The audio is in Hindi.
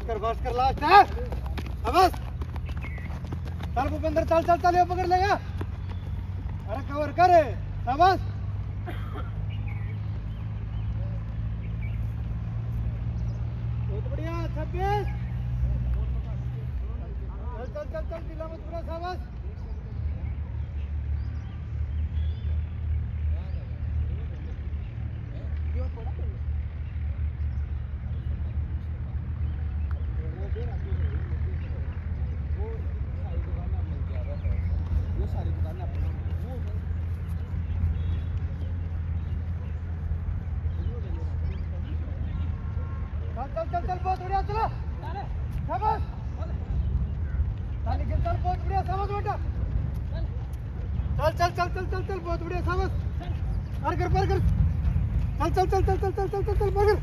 बस कर लास्ट है। अब बस चल भूपेंद्र, चल चल चल, ये पकड़ लेगा। अरे कवर कर, शाबाश। बहुत बढ़िया, 26। चल चल चल चल, ढीला मत पूरा, शाबाश। चल चल चल, बहुत बढ़िया, चलो शाबाश। निखिल चल, बहुत बढ़िया, शाबाश बेटा। चल चल चल चल चल चल, बहुत बढ़िया, शाबाश। पर कर चल चल चल चल चल चल चल चल, पर कर।